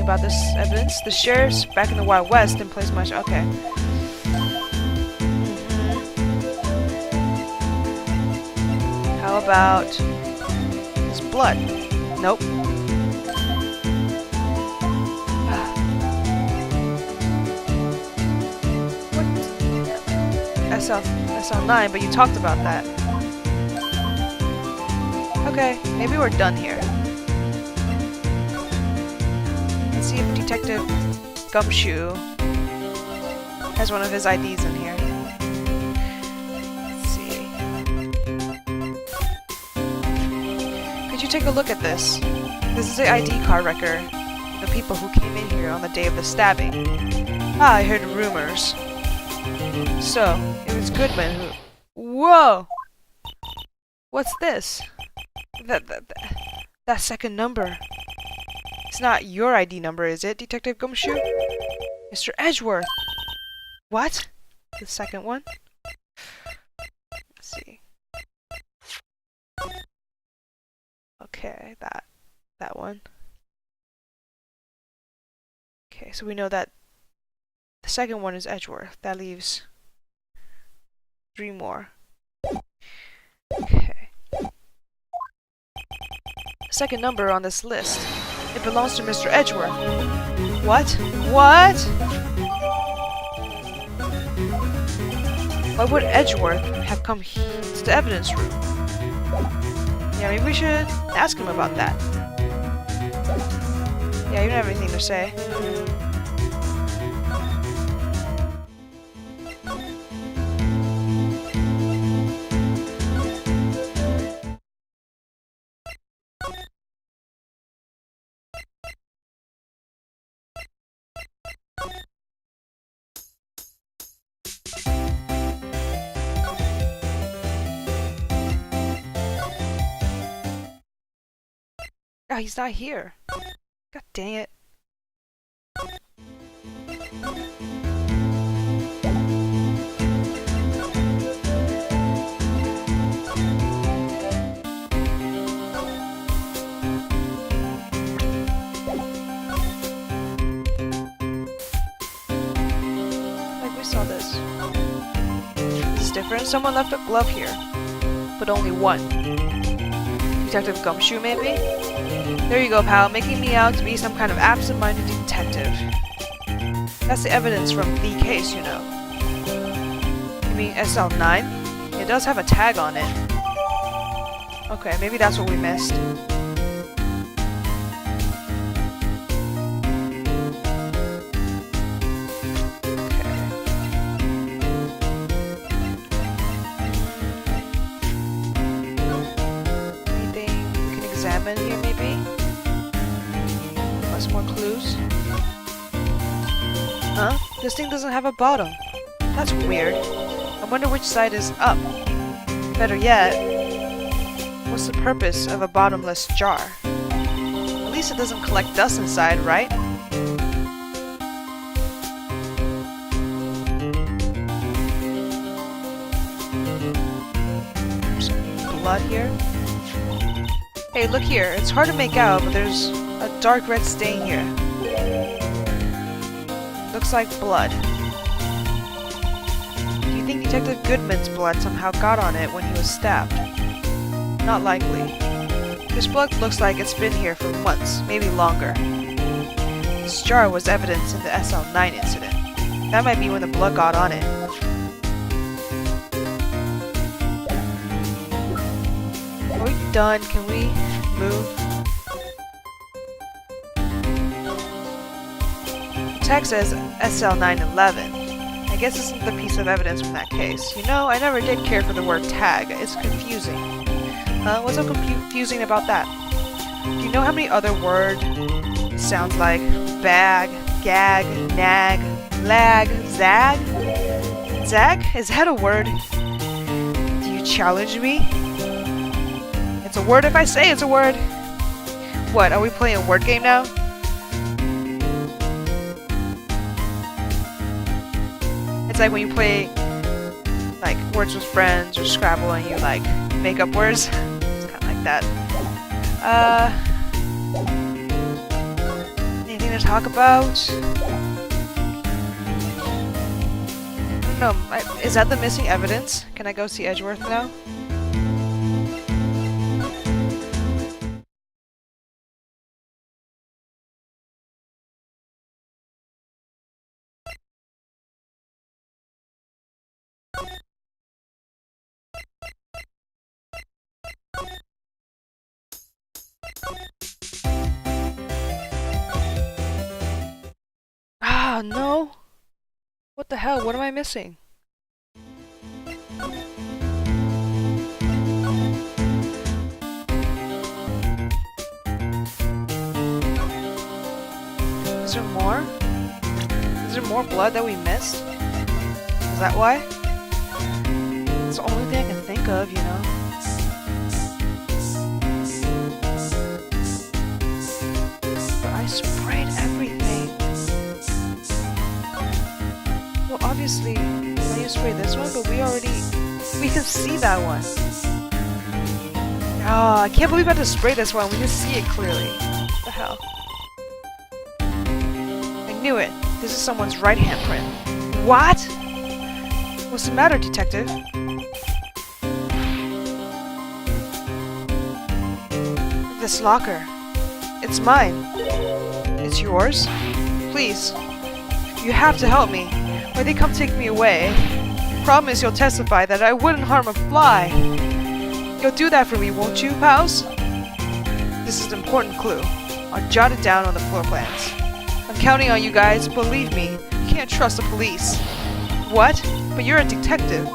about this evidence. The sheriff's back in the Wild West didn't place much. Okay. How about this blood? Nope. What? SL9, but you talked about that. Okay, maybe we're done here. Let's see if Detective Gumshoe has one of his IDs in here. Let's see. Could you take a look at this? This is the ID card record of the people who came in here on the day of the stabbing. Ah, I heard rumors. So, it was Goodman who... Whoa! What's this? That second number. It's not your ID number, is it, Detective Gumshoe? Mr. Edgeworth! What? The second one? Let's see. Okay, that one. Okay, so we know that the second one is Edgeworth. That leaves 3 more. Okay. Second number on this list. It belongs to Mr. Edgeworth. What? What? Why would Edgeworth have come to the evidence room? Yeah, maybe we should ask him about that. Yeah, you don't have anything to say. Oh, he's not here. God dang it. Like we saw this. This is different. Someone left a glove here. But only one. Detective Gumshoe, maybe? There you go, pal, making me out to be some kind of absent-minded detective. That's the evidence from the case, you know. You mean SL9? It does have a tag on it. Okay, maybe that's what we missed. Here maybe? Plus more clues. Huh? This thing doesn't have a bottom. That's weird. I wonder which side is up. Better yet, what's the purpose of a bottomless jar? At least it doesn't collect dust inside, right? Some blood here. Hey, look here. It's hard to make out, but there's a dark red stain here. Looks like blood. Do you think Detective Goodman's blood somehow got on it when he was stabbed? Not likely. This blood looks like it's been here for months, maybe longer. This jar was evidence in the SL9 incident. That might be when the blood got on it. Are we done? Can we move? The tag says SL911. I guess this is the piece of evidence from that case. You know, I never did care for the word tag. It's confusing. What's so confusing about that? Do you know how many other words sounds like bag, gag, nag, lag, zag? Zag? Is that a word? Do you challenge me? It's a word if I say it's a word. What, are we playing a word game now? It's like when you play like Words with Friends or Scrabble and you like make up words. It's kind of like that. Anything to talk about... No, is that the missing evidence? Can I go see Edgeworth now? Ah, no! What the hell? What am I missing? Is there more? Is there more blood that we missed? Is that why? It's the only thing I can think of, you know? But I sprayed everything. Well, obviously, I just sprayed this one, but we can see that one. Oh, I can't believe I had to spray this one. We can see it clearly. What the hell? I knew it. This is someone's right handprint. What? What's the matter, detective? This locker. It's mine. It's yours? Please. You have to help me. Or they come take me away. Promise you'll testify that I wouldn't harm a fly. You'll do that for me, won't you, pals? This is an important clue. I'll jot it down on the floor plans. I'm counting on you guys. Believe me, you can't trust the police. What? But you're a detective.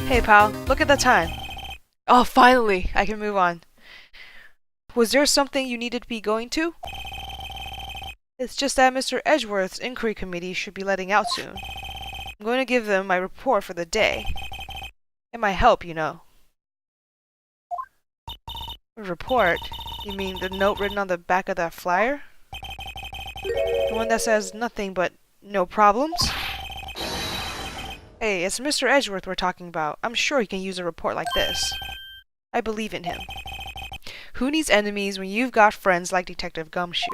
Hey, pal, look at the time. Oh, finally, I can move on. Was there something you needed to be going to? It's just that Mr. Edgeworth's inquiry committee should be letting out soon. I'm going to give them my report for the day. It might help, you know. A report? You mean the note written on the back of that flyer? The one that says nothing but no problems? Hey, it's Mr. Edgeworth we're talking about. I'm sure he can use a report like this. I believe in him. Who needs enemies when you've got friends like Detective Gumshoe?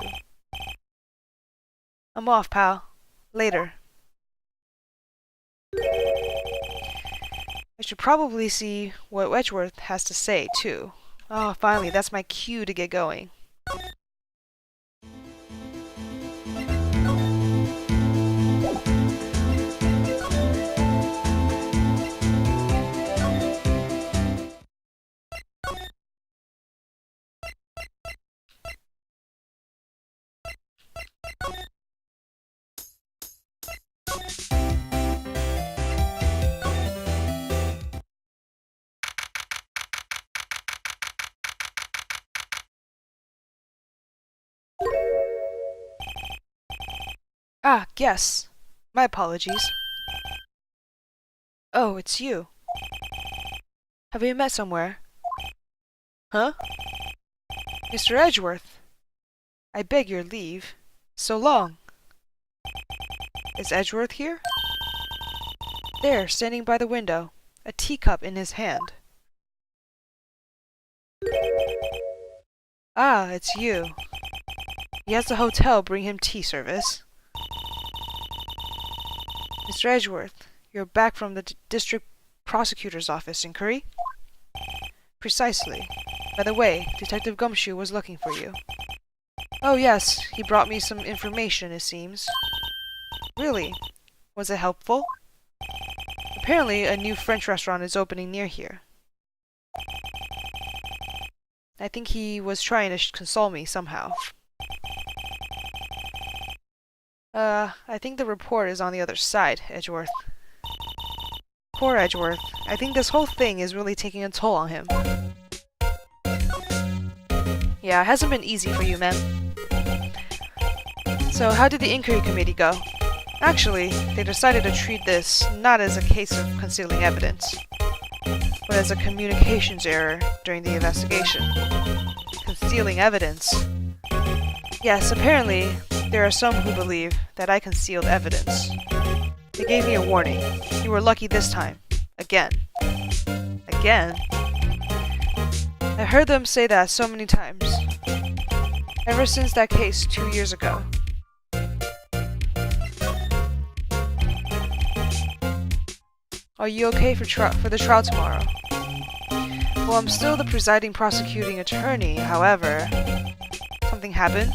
I'm off, pal. Later. I should probably see what Edgeworth has to say, too. Oh, finally, that's my cue to get going. Ah, yes. My apologies. Oh, it's you. Have we met somewhere? Huh? Mr. Edgeworth. I beg your leave. So long. Is Edgeworth here? There, standing by the window, a teacup in his hand. Ah, it's you. He has the hotel bring him tea service. Mr. Edgeworth, you're back from the district prosecutor's office inquiry? Precisely. By the way, Detective Gumshoe was looking for you. Oh yes, he brought me some information, it seems. Really? Was it helpful? Apparently, a new French restaurant is opening near here. I think he was trying to console me somehow. I think the report is on the other side, Edgeworth. Poor Edgeworth. I think this whole thing is really taking a toll on him. Yeah, it hasn't been easy for you, man. So, how did the inquiry committee go? Actually, they decided to treat this not as a case of concealing evidence, but as a communications error during the investigation. Concealing evidence? Yes, apparently, there are some who believe that I concealed evidence. They gave me a warning. You were lucky this time. Again. Again? I heard them say that so many times. Ever since that case 2 years ago. Are you okay for the trial tomorrow? Well, I'm still the presiding prosecuting attorney, however. Something happened?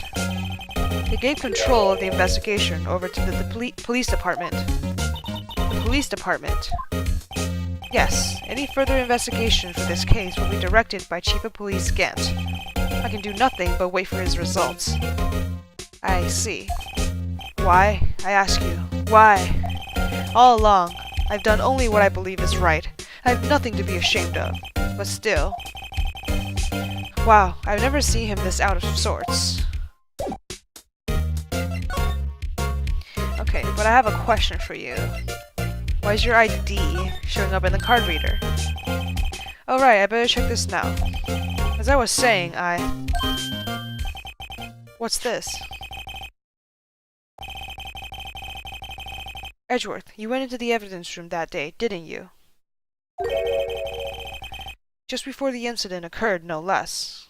They gave control of the investigation over to the police department. The police department? Yes, any further investigation for this case will be directed by Chief of Police Gant. I can do nothing but wait for his results. I see. Why? I ask you. Why? All along, I've done only what I believe is right. I have nothing to be ashamed of. But still. Wow, I've never seen him this out of sorts. Okay, but I have a question for you. Why is your ID showing up in the card reader? Oh right, I better check this now. As I was saying, What's this? Edgeworth, you went into the evidence room that day, didn't you? Just before the incident occurred, no less.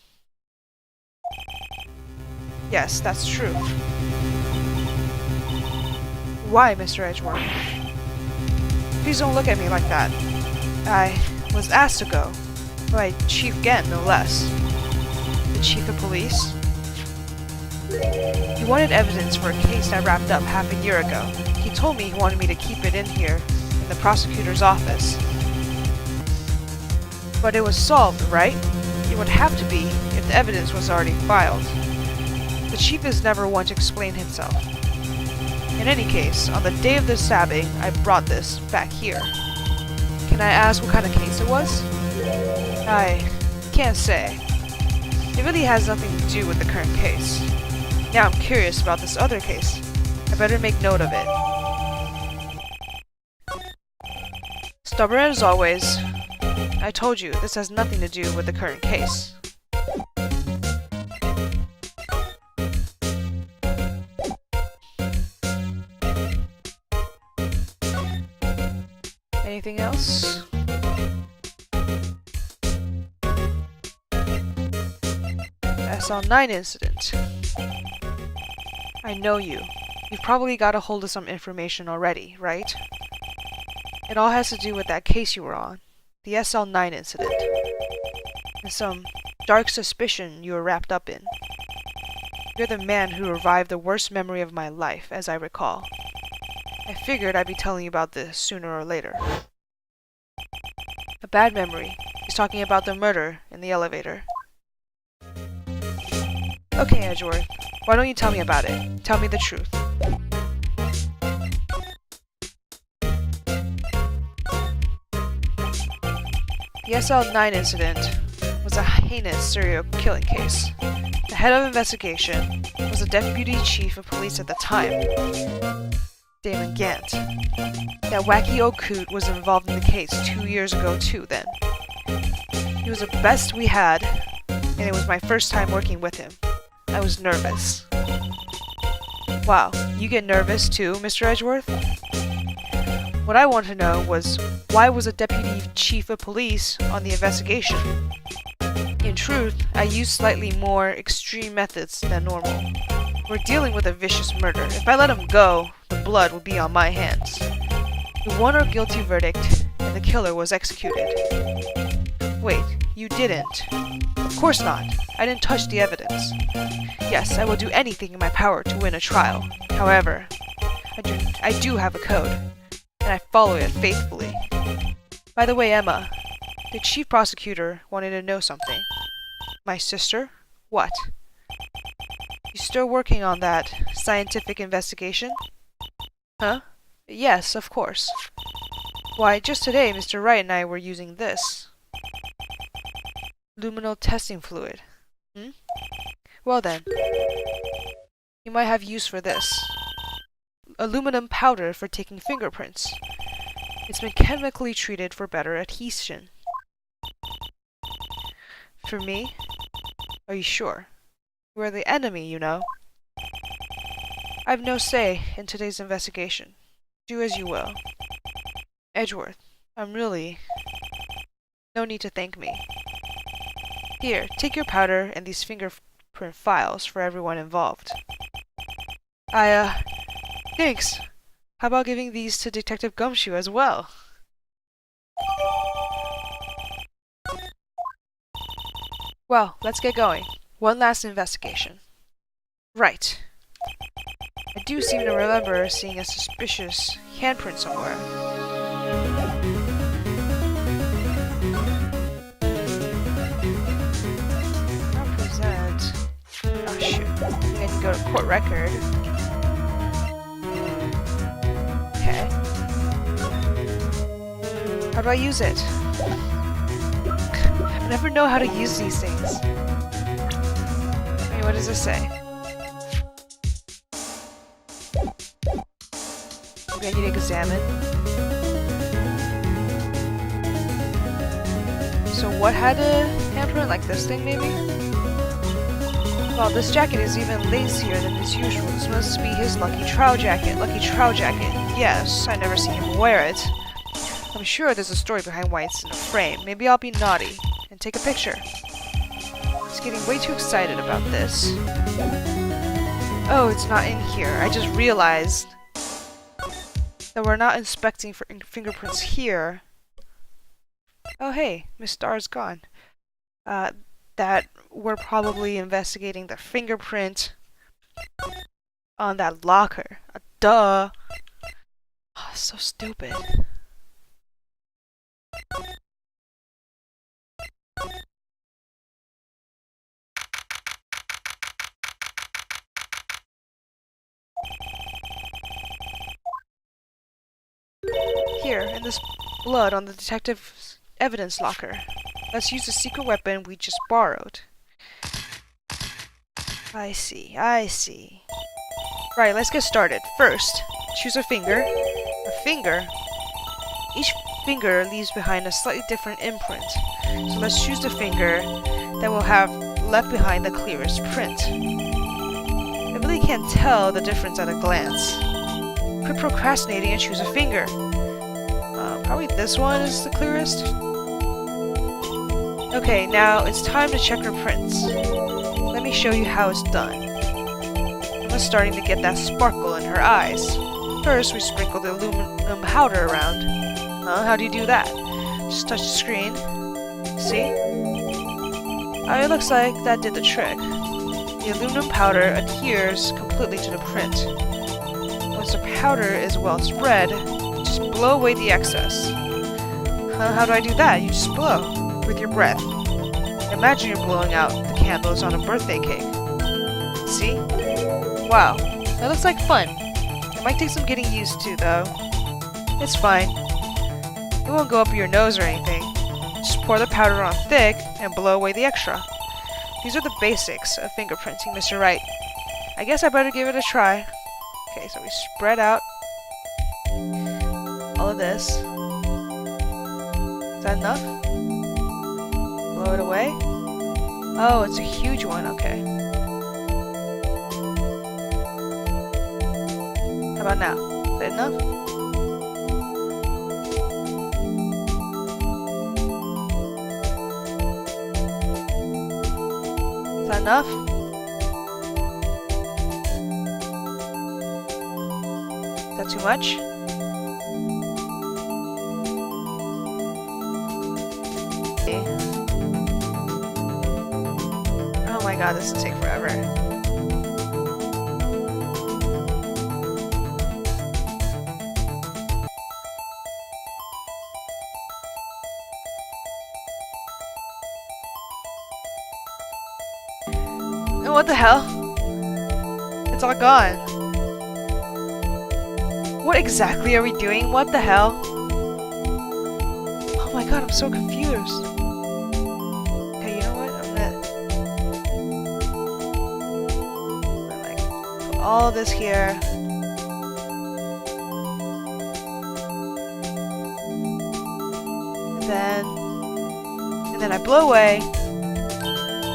Yes, that's true. Why, Mr. Edgeworth? Please don't look at me like that. I was asked to go by Chief Gant, no less. The Chief of Police? He wanted evidence for a case that wrapped up half a year ago. He told me he wanted me to keep it in here, in the prosecutor's office. But it was solved, right? It would have to be if the evidence was already filed. The chief is never one to explain himself. In any case, on the day of the stabbing, I brought this back here. Can I ask what kind of case it was? I can't say. It really has nothing to do with the current case. Now I'm curious about this other case. I better make note of it. Stubborn as always. I told you, this has nothing to do with the current case. Anything else? SL9 incident. I know you. You've probably got a hold of some information already, right? It all has to do with that case you were on. The SL9 incident. And some dark suspicion you were wrapped up in. You're the man who revived the worst memory of my life, as I recall. I figured I'd be telling you about this sooner or later. A bad memory. He's talking about the murder in the elevator. Okay, Edgeworth. Why don't you tell me about it? Tell me the truth. The SL9 incident was a heinous serial killing case. The head of investigation was the deputy chief of police at the time, Damon Gant. That wacky old coot was involved in the case 2 years ago too then. He was the best we had, and it was my first time working with him. I was nervous. Wow, you get nervous too, Mr. Edgeworth? What I wanted to know was, why was a deputy chief of police on the investigation? In truth, I used slightly more extreme methods than normal. We're dealing with a vicious murder. If I let him go, the blood would be on my hands. We won our guilty verdict, and the killer was executed. Wait, you didn't? Of course not. I didn't touch the evidence. Yes, I will do anything in my power to win a trial. However, I do have a code, and I follow it faithfully. By the way, Emma, the chief prosecutor wanted to know something. My sister? What? You still working on that scientific investigation? Huh? Yes, of course. Why, just today Mr. Wright and I were using this. Luminal testing fluid. Well then, you might have use for this. Aluminum powder for taking fingerprints. It's been chemically treated for better adhesion. For me? Are you sure? We're the enemy, you know. I've no say in today's investigation. Do as you will. Edgeworth, I'm really... No need to thank me. Here, take your powder and these fingerprint fingerprint files for everyone involved. Thanks. How about giving these to Detective Gumshoe as well? Well, let's get going. One last investigation. Right. I do seem to remember seeing a suspicious handprint somewhere. Represent... Oh shoot. I think I can go to court record. Okay. How do I use it? I never know how to use these things. Wait, what does it say? Okay, I need to examine. So what had a handprint? Like this thing, maybe? Well, this jacket is even lazier than his usual. This must be his lucky trial jacket. Lucky trial jacket. Yes, I never see him wear it. I'm sure there's a story behind why it's in a frame. Maybe I'll be naughty and take a picture. He's getting way too excited about this. Oh, it's not in here. I just realized that we're not inspecting for fingerprints here. Oh hey, Miss Star's gone. That we're probably investigating the fingerprint on that locker. Duh. Oh, so stupid. Here, in this blood on the detective's evidence locker. Let's use the secret weapon we just borrowed. I see, I see. Right, let's get started. First, choose a finger. A finger? Each finger leaves behind a slightly different imprint. So let's choose the finger that will have left behind the clearest print. I really can't tell the difference at a glance. Quit procrastinating and choose a finger. Probably this one is the clearest. Okay, now it's time to check her prints. Let me show you how it's done. Emma's starting to get that sparkle in her eyes. First, we sprinkle the aluminum powder around. How do you do that? Just touch the screen. See? It looks like that did the trick. The aluminum powder adheres completely to the print. Once the powder is well spread, just blow away the excess. How do I do that? You just blow with your breath. Imagine you're blowing out the candles on a birthday cake. See? Wow, that looks like fun. It might take some getting used to, though. It's fine. It won't go up your nose or anything. Just pour the powder on thick and blow away the extra. These are the basics of fingerprinting, Mr. Wright. I guess I better give it a try. Okay, so we spread out all of this. Is that enough? Blow it away? Oh, it's a huge one, okay. How about now? Is that enough? Is that enough? Is that too much? Oh my god, this will take forever. And what the hell? It's all gone. What exactly are we doing? What the hell? Oh my god, I'm so confused. Okay, you know what? I'm gonna like put all this here. And then I blow away.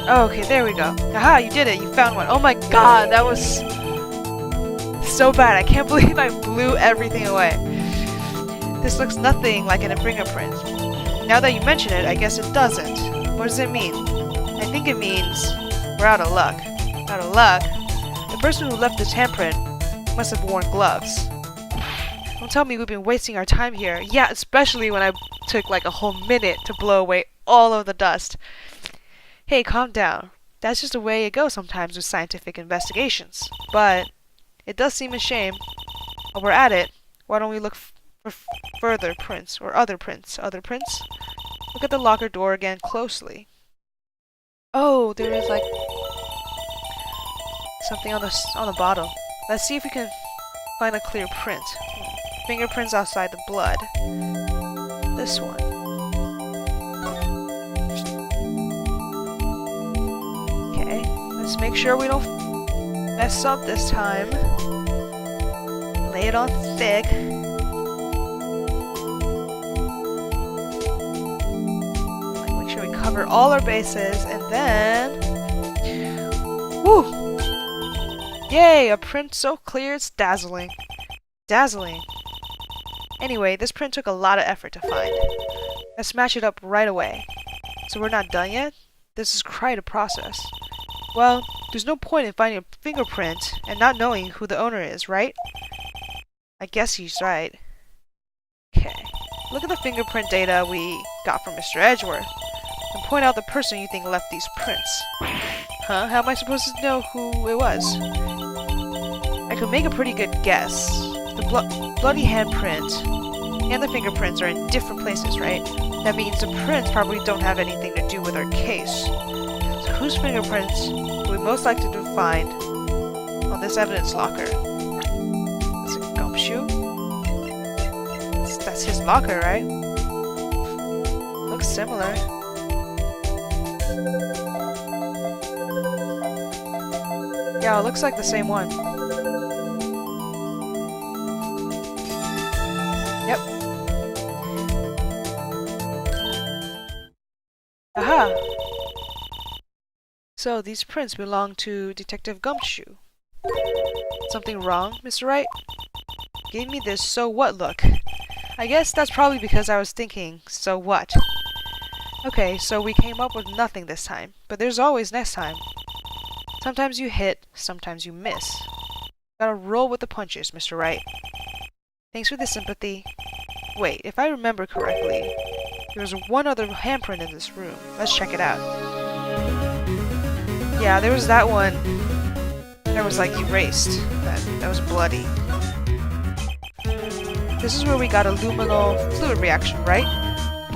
Oh, okay, there we go. Aha, you did it. You found one. Oh my god, that was so bad. I can't believe I blew everything away. This looks nothing like a fingerprint. Now that you mention it, I guess it doesn't. What does it mean? I think it means we're out of luck. Out of luck, the person who left this handprint must have worn gloves. Don't tell me we've been wasting our time here. Yeah, especially when I took like a whole minute to blow away all of the dust. Hey, calm down. That's just the way it goes sometimes with scientific investigations. But it does seem a shame. While we're at it, why don't we look for further prints or other prints? Other prints? Look at the locker door again closely. Oh, there is like something on the bottom. Let's see if we can find a clear print. Fingerprints outside the blood. This one. Okay, let's make sure we don't mess up this time. Lay it on thick. Make sure we cover all our bases, and then... Woo! Yay! A print so clear it's dazzling. Dazzling. Anyway, this print took a lot of effort to find. Let's match it up right away. So we're not done yet? This is quite a process. Well, there's no point in finding a fingerprint and not knowing who the owner is, right? I guess he's right. Okay. Look at the fingerprint data we got from Mr. Edgeworth and point out the person you think left these prints. Huh? How am I supposed to know who it was? I could make a pretty good guess. The bloody handprint and the fingerprints are in different places, right? That means the prints probably don't have anything to do with our case. So whose fingerprints would we most likely to find on this evidence locker? It's a gumshoe? That's his locker, right? Looks similar. Yeah, it looks like the same one. Yep. Aha! So these prints belong to Detective Gumshoe. Something wrong, Mr. Wright? Gave me this so what look. I guess that's probably because I was thinking, so what? Okay, so we came up with nothing this time, but there's always next time. Sometimes you hit, sometimes you miss. Gotta roll with the punches, Mr. Wright. Thanks for the sympathy. Wait, if I remember correctly, there was one other handprint in this room. Let's check it out. Yeah, there was that one that was like erased. That was bloody. This is where we got a luminal fluid reaction, right?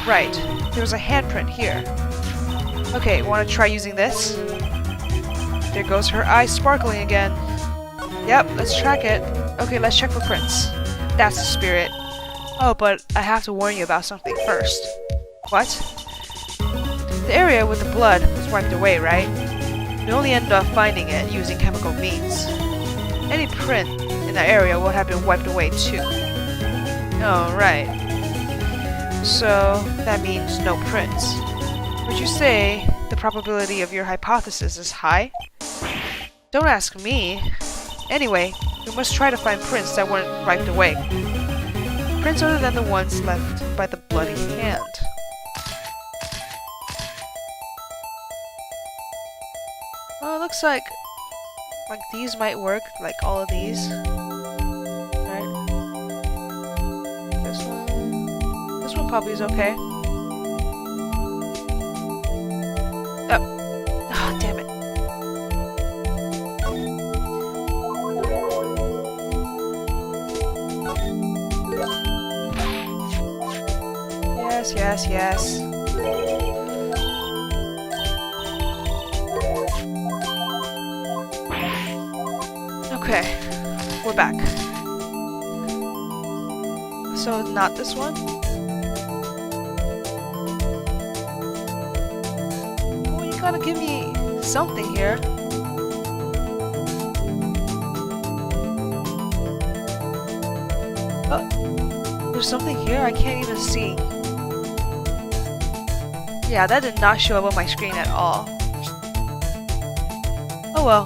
Right. There was a handprint here. Okay, wanna try using this? There goes her eye sparkling again. Yep, let's track it. Okay, let's check for prints. That's the spirit. Oh, but I have to warn you about something first. What? The area with the blood was wiped away, right? We only ended up finding it using chemical means. Any print in that area would have been wiped away too. Oh, right. So, that means no prints. Would you say the probability of your hypothesis is high? Don't ask me. Anyway, we must try to find prints that weren't wiped away. Prints other than the ones left by the bloody hand. Well, it looks like these might work, like all of these. Right? This one probably is okay. Oh, damn it. Yes, yes, yes. Okay, we're back. So, not this one? Well, you gotta give me something here. Oh, there's something here I can't even see. Yeah, that did not show up on my screen at all. Oh well.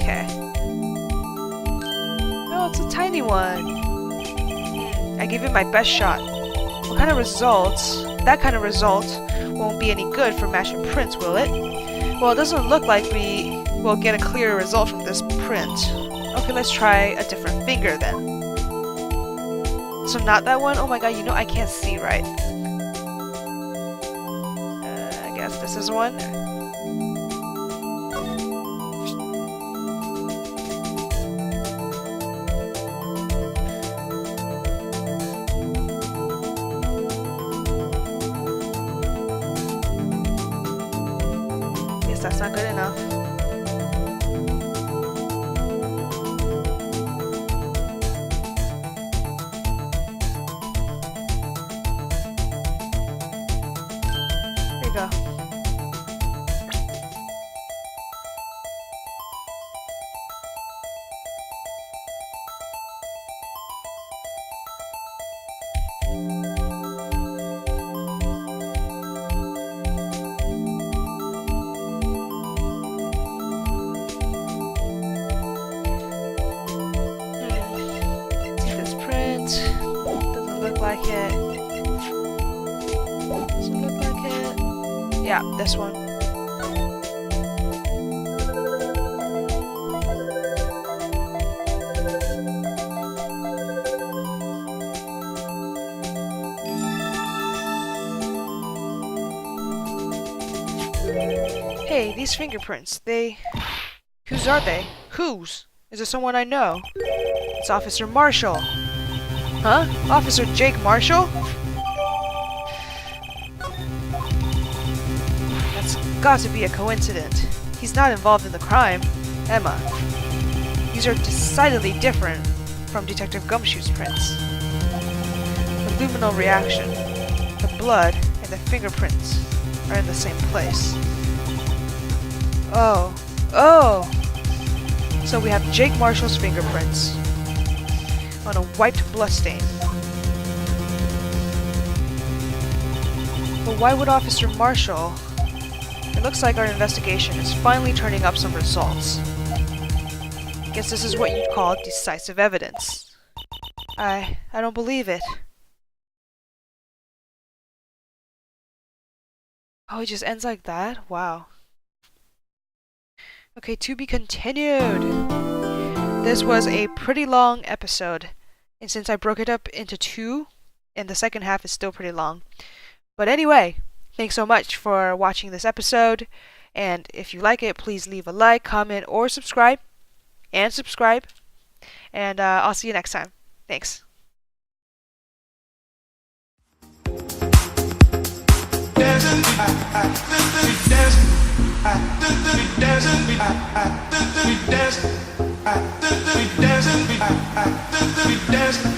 Okay. No, it's a tiny one. I gave it my best shot. What kind of results? That kind of result won't be any good for matching prints, will it? Well, it doesn't look like we will get a clear result from this print. Okay, let's try a different finger then. So not that one? Oh my god, you know I can't see right. I guess this is one. Guess that's not good enough. Go. See this print. Doesn't look like it. Doesn't look like it. Yeah, this one. Hey, these fingerprints, whose are they? Whose? Is it someone I know? It's Officer Marshall. Huh? Officer Jake Marshall? That's got to be a coincidence. He's not involved in the crime. Emma. These are decidedly different from Detective Gumshoe's prints. The luminal reaction, the blood, and the fingerprints are in the same place. Oh. So we have Jake Marshall's fingerprints on a white bloodstain. But why would Officer Marshall? It looks like our investigation is finally turning up some results. Guess this is what you'd call decisive evidence. I don't believe it. Oh, it just ends like that? Wow. Okay, to be continued. This was a pretty long episode, and since I broke it up into two, and the second half is still pretty long. But anyway, thanks so much for watching this episode, and if you like it, please leave a like, comment, or subscribe, and I'll see you next time. Thanks. We dancing,